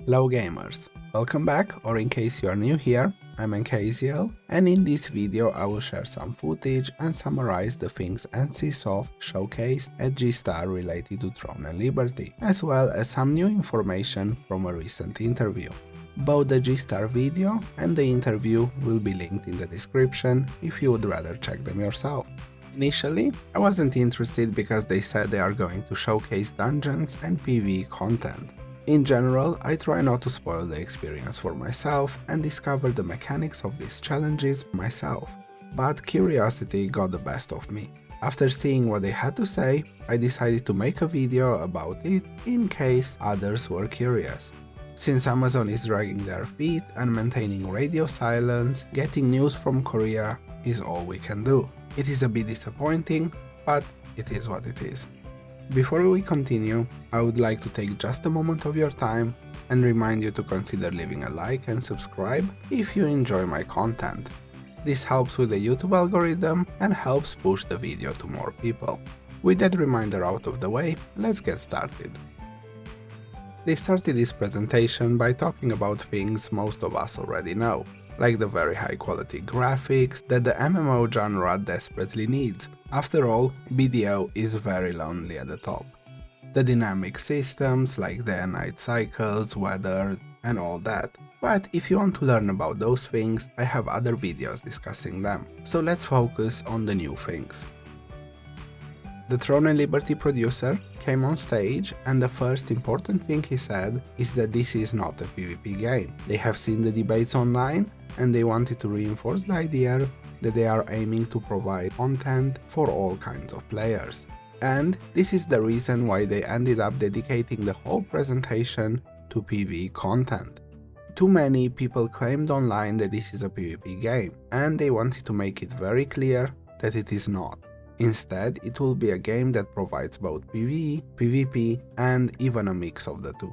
Hello gamers, welcome back, or in case you are new here, I'm NKZL, and in this video I will share some footage and summarize the things NCSoft showcased at Gstar related to Throne and Liberty, as well as some new information from a recent interview. Both the Gstar video and the interview will be linked in the description if you would rather check them yourself. Initially, I wasn't interested because they said they are going to showcase dungeons and PvE content. In general, I try not to spoil the experience for myself and discover the mechanics of these challenges myself, but curiosity got the best of me. After seeing what they had to say, I decided to make a video about it in case others were curious. Since Amazon is dragging their feet and maintaining radio silence, getting news from Korea is all we can do. It is a bit disappointing, but it is what it is. Before we continue, I would like to take just a moment of your time and remind you to consider leaving a like and subscribe if you enjoy my content. This helps with the YouTube algorithm and helps push the video to more people. With that reminder out of the way, let's get started. They started this presentation by talking about things most of us already know, like the very high quality graphics that the MMO genre desperately needs. After all, BDO is very lonely at the top. The dynamic systems like day and night cycles, weather, and all that. But if you want to learn about those things, I have other videos discussing them. So let's focus on the new things. The Throne and Liberty producer came on stage, and the first important thing he said is that this is not a PvP game. They have seen the debates online and they wanted to reinforce the idea that they are aiming to provide content for all kinds of players. And this is the reason why they ended up dedicating the whole presentation to PvE content. Too many people claimed online that this is a PvP game, and they wanted to make it very clear that it is not. Instead, it will be a game that provides both PvE, PvP, and even a mix of the two.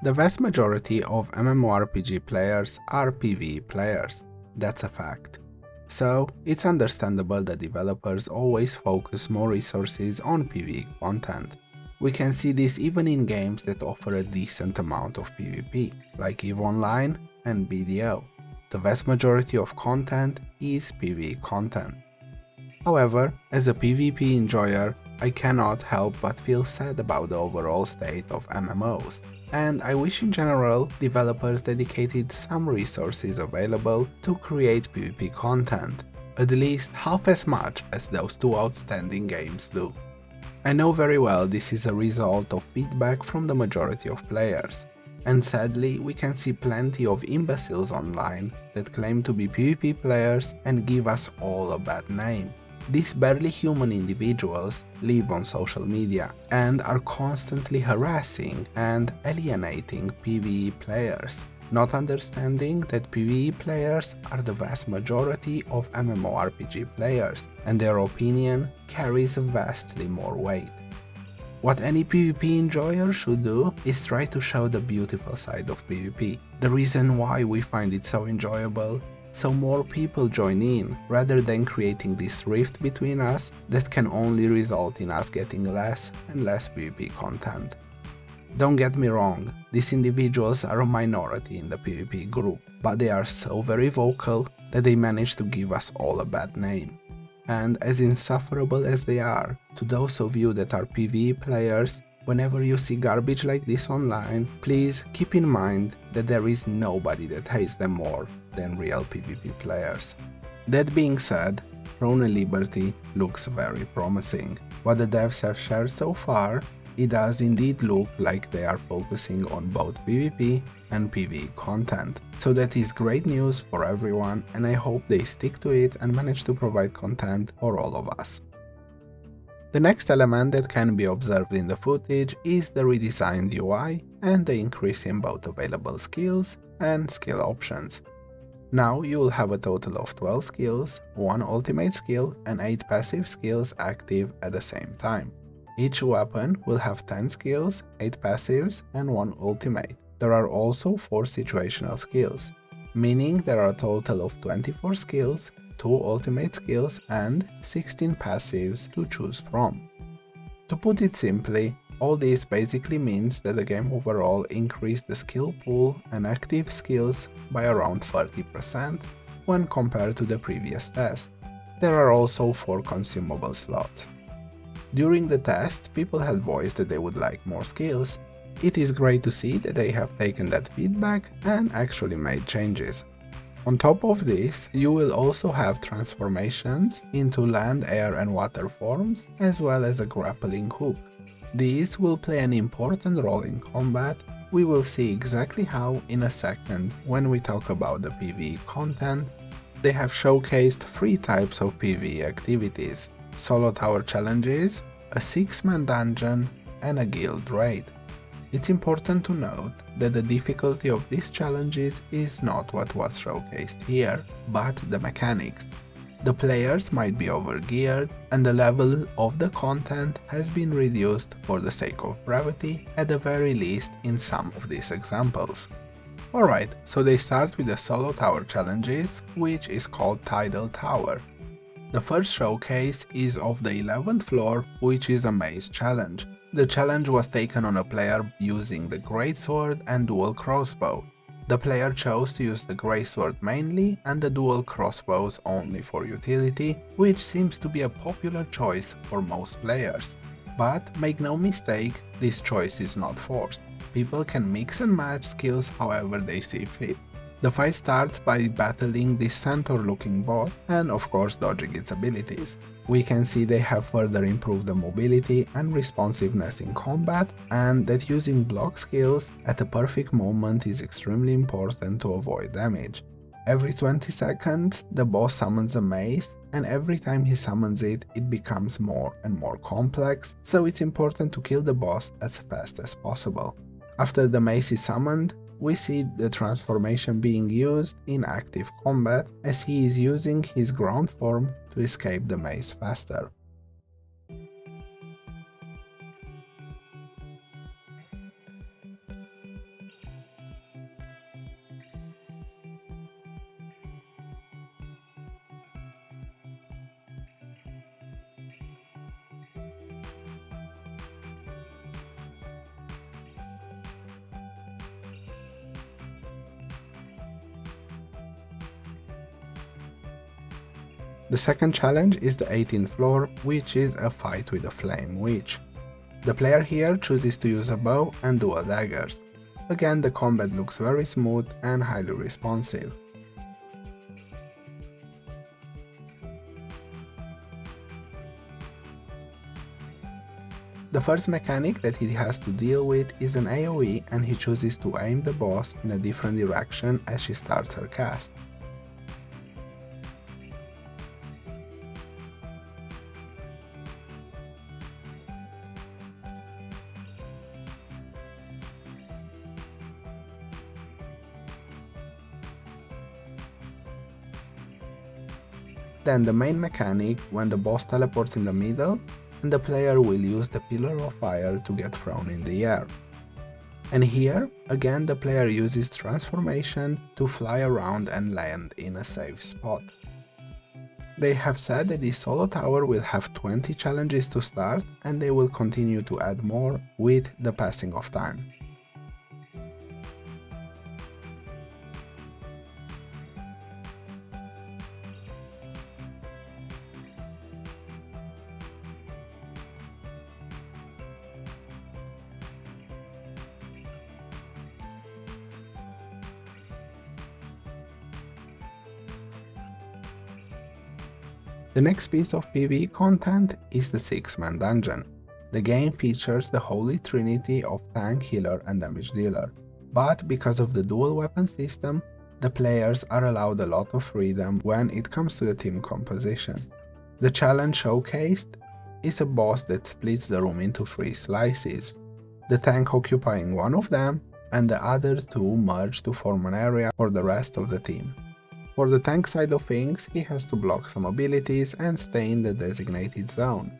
The vast majority of MMORPG players are PvE players, that's a fact. So, it's understandable that developers always focus more resources on PvE content. We can see this even in games that offer a decent amount of PvP, like EVE Online and BDO. The vast majority of content is PvE content. However, as a PvP enjoyer, I cannot help but feel sad about the overall state of MMOs, and I wish in general developers dedicated some resources available to create PvP content, at least half as much as those two outstanding games do. I know very well this is a result of feedback from the majority of players, and sadly we can see plenty of imbeciles online that claim to be PvP players and give us all a bad name. These barely human individuals live on social media and are constantly harassing and alienating PvE players, not understanding that PvE players are the vast majority of MMORPG players, and their opinion carries vastly more weight. What any PvP enjoyer should do is try to show the beautiful side of PvP, the reason why we find it so enjoyable, so more people join in, rather than creating this rift between us that can only result in us getting less and less PvP content. Don't get me wrong, these individuals are a minority in the PvP group, but they are so very vocal that they manage to give us all a bad name. And as insufferable as they are, to those of you that are PvE players, whenever you see garbage like this online, please keep in mind that there is nobody that hates them more than real PvP players. That being said, Throne and Liberty looks very promising. What the devs have shared so far, it does indeed look like they are focusing on both PvP and PvE content. So that is great news for everyone, and I hope they stick to it and manage to provide content for all of us. The next element that can be observed in the footage is the redesigned UI and the increase in both available skills and skill options. Now you will have a total of 12 skills, 1 ultimate skill and 8 passive skills active at the same time. Each weapon will have 10 skills, 8 passives and 1 ultimate. There are also 4 situational skills, meaning there are a total of 24 skills, 2 ultimate skills and 16 passives to choose from. To put it simply, All this basically means that the game overall increased the skill pool and active skills by around 30% when compared to the previous test. There are also 4 consumable slots. During the test, people had voiced that they would like more skills. It is great to see that they have taken that feedback and actually made changes. On top of this, you will also have transformations into land, air and water forms, as well as a grappling hook. These will play an important role in combat. We will see exactly how in a second when we talk about the PvE content. They have showcased 3 types of PvE activities: solo tower challenges, a 6-man dungeon and a guild raid. It's important to note that the difficulty of these challenges is not what was showcased here, but the mechanics. The players might be overgeared, and the level of the content has been reduced for the sake of brevity, at the very least in some of these examples. Alright, so they start with the solo tower challenges, which is called Tidal Tower. The first showcase is of the 11th floor, which is a maze challenge. The challenge was taken on a player using the greatsword and dual crossbow. The player chose to use the greatsword mainly and the dual crossbows only for utility, which seems to be a popular choice for most players. But make no mistake, this choice is not forced. People can mix and match skills however they see fit. The fight starts by battling this centaur-looking boss and of course dodging its abilities. We can see they have further improved the mobility and responsiveness in combat, and that using block skills at the perfect moment is extremely important to avoid damage. Every 20 seconds the boss summons a maze, and every time he summons it, it becomes more and more complex, so it's important to kill the boss as fast as possible. After the maze is summoned, we see the transformation being used in active combat, as he is using his ground form to escape the maze faster. The second challenge is the 18th floor, which is a fight with a flame witch. The player here chooses to use a bow and dual daggers. Again, the combat looks very smooth and highly responsive. The first mechanic that he has to deal with is an AoE, and he chooses to aim the boss in a different direction as she starts her cast. Then the main mechanic, when the boss teleports in the middle, and the player will use the pillar of fire to get thrown in the air. And here, again the player uses transformation to fly around and land in a safe spot. They have said that this solo tower will have 20 challenges to start, and they will continue to add more with the passing of time. The next piece of PvE content is the 6-man dungeon. The game features the holy trinity of tank, healer and damage dealer, but because of the dual weapon system, the players are allowed a lot of freedom when it comes to the team composition. The challenge showcased is a boss that splits the room into 3 slices, the tank occupying one of them and the other 2 merge to form an area for the rest of the team. For the tank side of things, he has to block some abilities and stay in the designated zone.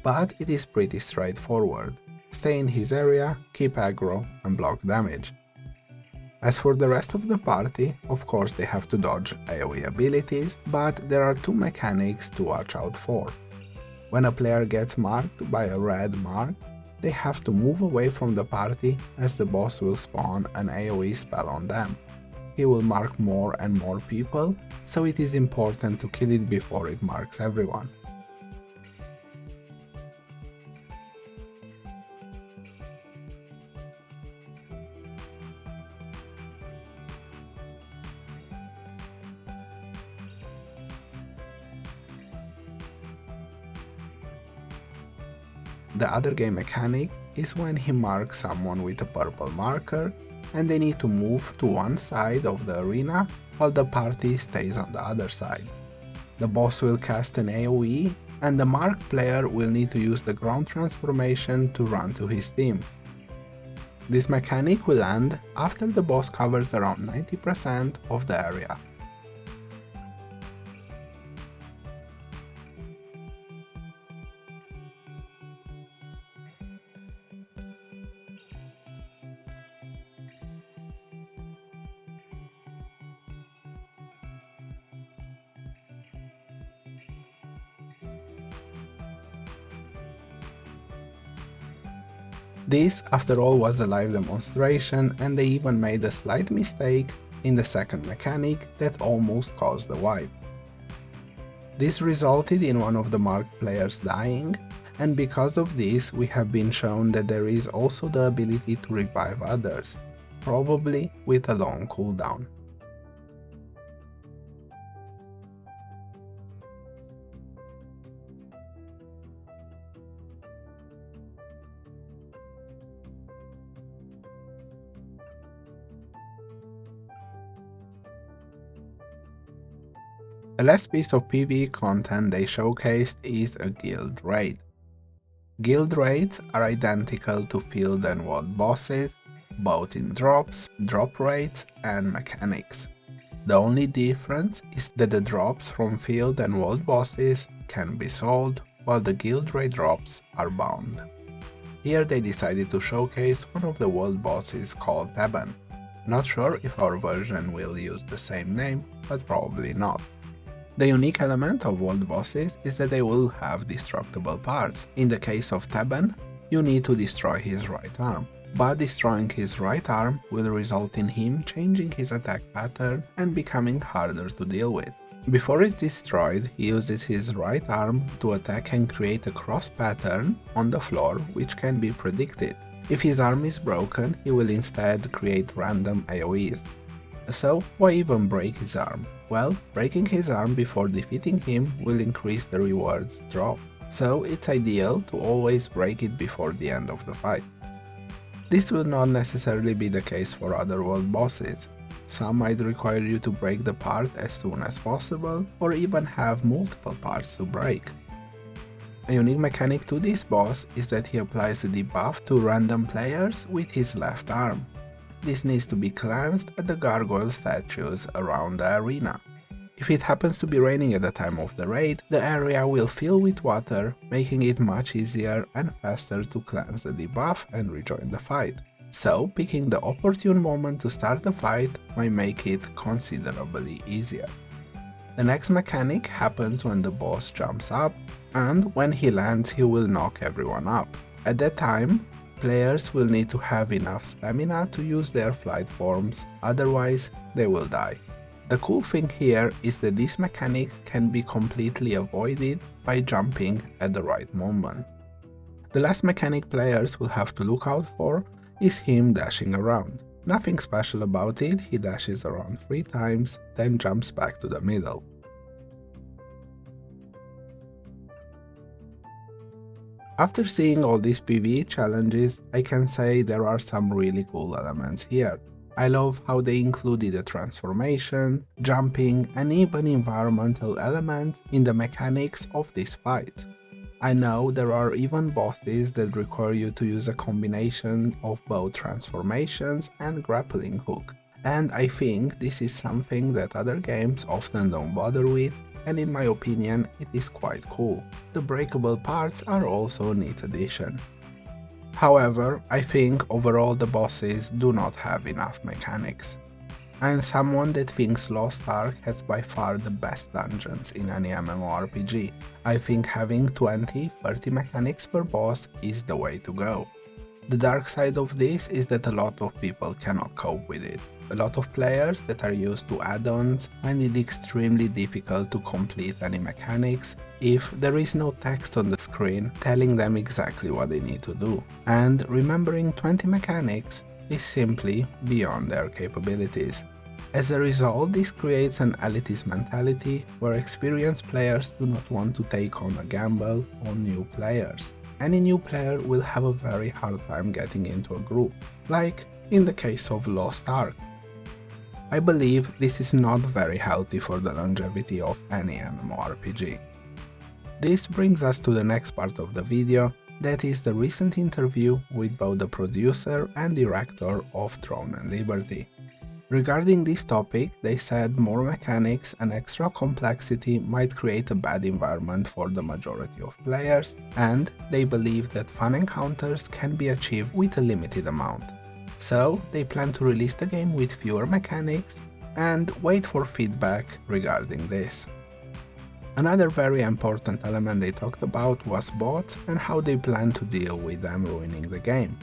But it is pretty straightforward. Stay in his area, keep aggro and block damage. As for the rest of the party, of course they have to dodge AoE abilities, but there are 2 mechanics to watch out for. When a player gets marked by a red mark, they have to move away from the party as the boss will spawn an AoE spell on them. He will mark more and more people, so it is important to kill it before it marks everyone. The other game mechanic is when he marks someone with a purple marker and they need to move to one side of the arena while the party stays on the other side. The boss will cast an AoE and the marked player will need to use the ground transformation to run to his team. This mechanic will end after the boss covers around 90% of the area. This, after all, was a live demonstration, and they even made a slight mistake in the second mechanic that almost caused the wipe. This resulted in one of the marked players dying, and because of this we have been shown that there is also the ability to revive others, probably with a long cooldown. The last piece of PvE content they showcased is a guild raid. Guild raids are identical to field and world bosses, both in drops, drop rates, and mechanics. The only difference is that the drops from field and world bosses can be sold, while the guild raid drops are bound. Here they decided to showcase one of the world bosses called Taban. Not sure if our version will use the same name, but probably not. The unique element of world bosses is that they will have destructible parts. In the case of Taban, you need to destroy his right arm, but destroying his right arm will result in him changing his attack pattern and becoming harder to deal with. Before it's destroyed, he uses his right arm to attack and create a cross pattern on the floor which can be predicted. If his arm is broken, he will instead create random AoEs. So why even break his arm? Well, breaking his arm before defeating him will increase the rewards drop, so it's ideal to always break it before the end of the fight. This will not necessarily be the case for other world bosses. Some might require you to break the part as soon as possible, or even have multiple parts to break. A unique mechanic to this boss is that he applies a debuff to random players with his left arm. This needs to be cleansed at the gargoyle statues around the arena. If it happens to be raining at the time of the raid, the area will fill with water, making it much easier and faster to cleanse the debuff and rejoin the fight. So, picking the opportune moment to start the fight might make it considerably easier. The next mechanic happens when the boss jumps up, and when he lands he will knock everyone up. At that time, players will need to have enough stamina to use their flight forms, otherwise they will die. The cool thing here is that this mechanic can be completely avoided by jumping at the right moment. The last mechanic players will have to look out for is him dashing around. Nothing special about it, he dashes around 3 times, then jumps back to the middle. After seeing all these PvE challenges, I can say there are some really cool elements here. I love how they included a transformation, jumping, and even environmental elements in the mechanics of this fight. I know there are even bosses that require you to use a combination of both transformations and grappling hook, and I think this is something that other games often don't bother with, and in my opinion it is quite cool. The breakable parts are also a neat addition. However, I think overall the bosses do not have enough mechanics. I am someone that thinks Lost Ark has by far the best dungeons in any MMORPG. I think having 20-30 mechanics per boss is the way to go. The dark side of this is that a lot of people cannot cope with it. A lot of players that are used to add-ons find it extremely difficult to complete any mechanics if there is no text on the screen telling them exactly what they need to do. And remembering 20 mechanics is simply beyond their capabilities. As a result, this creates an elitist mentality where experienced players do not want to take on a gamble on new players. Any new player will have a very hard time getting into a group, like in the case of Lost Ark. I believe this is not very healthy for the longevity of any MMORPG. This brings us to the next part of the video, that is the recent interview with both the producer and director of Throne and Liberty. Regarding this topic, they said more mechanics and extra complexity might create a bad environment for the majority of players, and they believe that fun encounters can be achieved with a limited amount. So they plan to release the game with fewer mechanics and wait for feedback regarding this. Another very important element they talked about was bots and how they plan to deal with them ruining the game.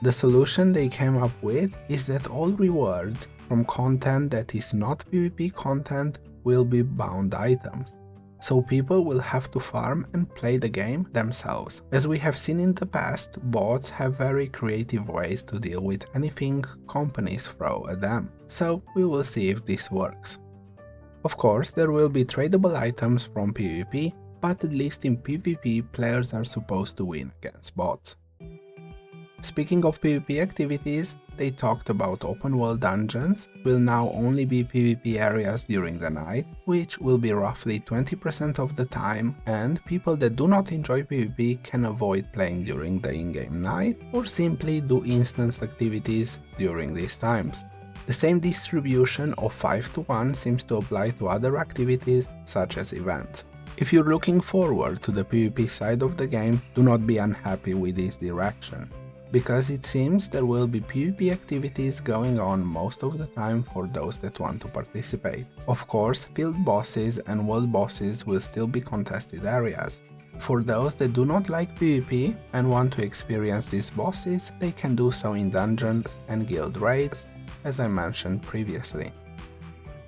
The solution they came up with is that all rewards from content that is not PvP content will be bound items, so people will have to farm and play the game themselves. As we have seen in the past, bots have very creative ways to deal with anything companies throw at them, so we will see if this works. Of course, there will be tradable items from PvP, but at least in PvP players are supposed to win against bots. Speaking of PvP activities, they talked about open world dungeons will now only be PvP areas during the night, which will be roughly 20% of the time, and people that do not enjoy PvP can avoid playing during the in-game night or simply do instance activities during these times. The same distribution of 5:1 seems to apply to other activities such as events. If you're looking forward to the PvP side of the game, do not be unhappy with this direction, because it seems there will be PvP activities going on most of the time for those that want to participate. Of course, field bosses and world bosses will still be contested areas. For those that do not like PvP and want to experience these bosses, they can do so in dungeons and guild raids, as I mentioned previously.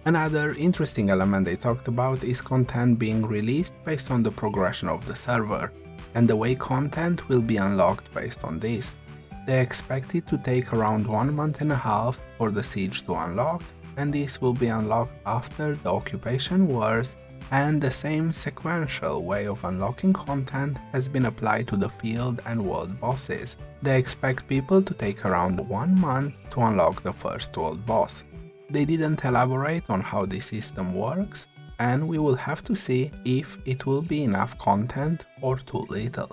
Another interesting element they talked about is content being released based on the progression of the server, and the way content will be unlocked based on this. They expect it to take around 1.5 months for the siege to unlock, and this will be unlocked after the occupation wars, and the same sequential way of unlocking content has been applied to the field and world bosses. They expect people to take around 1 month to unlock the first world boss. They didn't elaborate on how this system works, and we will have to see if it will be enough content or too little.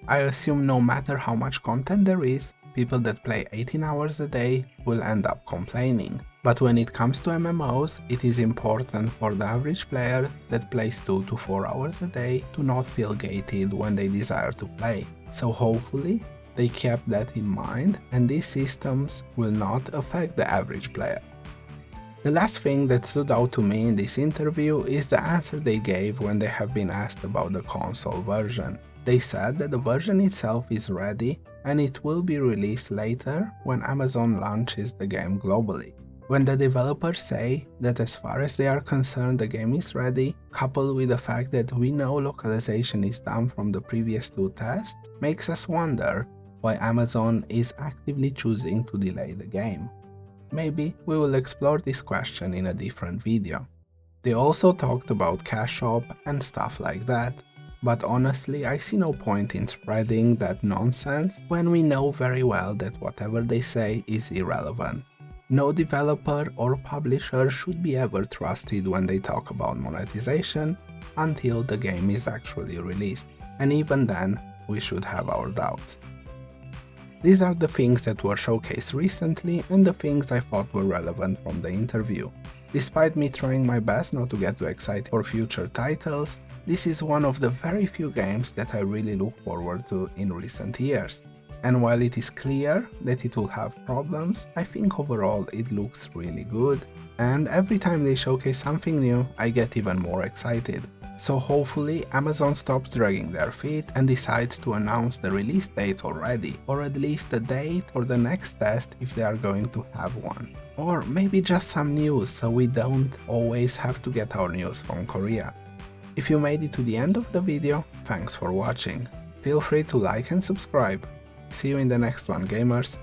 I assume no matter how much content there is, people that play 18 hours a day will end up complaining. But when it comes to MMOs, it is important for the average player that plays 2 to 4 hours a day to not feel gated when they desire to play. So hopefully, they kept that in mind and these systems will not affect the average player. The last thing that stood out to me in this interview is the answer they gave when they have been asked about the console version. They said that the version itself is ready and it will be released later when Amazon launches the game globally. When the developers say that as far as they are concerned the game is ready, coupled with the fact that we know localization is done from the previous 2 tests, makes us wonder why Amazon is actively choosing to delay the game. Maybe we will explore this question in a different video. They also talked about cash shop and stuff like that, but honestly I see no point in spreading that nonsense when we know very well that whatever they say is irrelevant. No developer or publisher should be ever trusted when they talk about monetization until the game is actually released, and even then we should have our doubts. These are the things that were showcased recently and the things I thought were relevant from the interview. Despite me trying my best not to get too excited for future titles, this is one of the very few games that I really look forward to in recent years. And while it is clear that it will have problems, I think overall it looks really good. And every time they showcase something new, I get even more excited. So hopefully Amazon stops dragging their feet and decides to announce the release date already, or at least the date for the next test if they are going to have one. Or maybe just some news so we don't always have to get our news from Korea. If you made it to the end of the video, thanks for watching. Feel free to like and subscribe. See you in the next one, gamers.